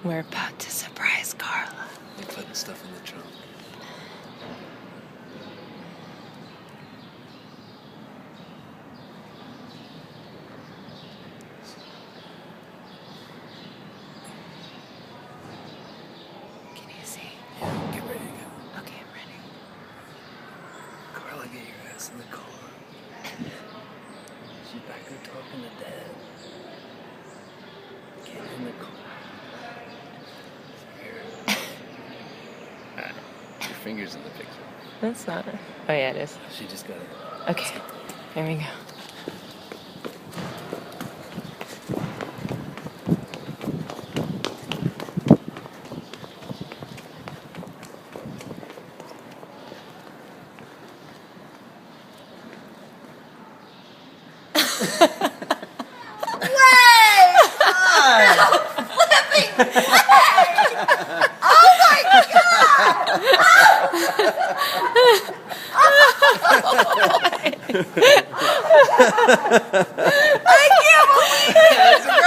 We're about to surprise Carla. You're putting stuff in the trunk. Can you see? Yeah, get ready to go. Okay, I'm ready. Carla, get your ass in the car. She's back there talking to Dad. Get in the car. Here. Alright. Your finger's in the picture. That's not her. Oh, yeah, it is. She just got it. Okay, here we go. I can't believe it!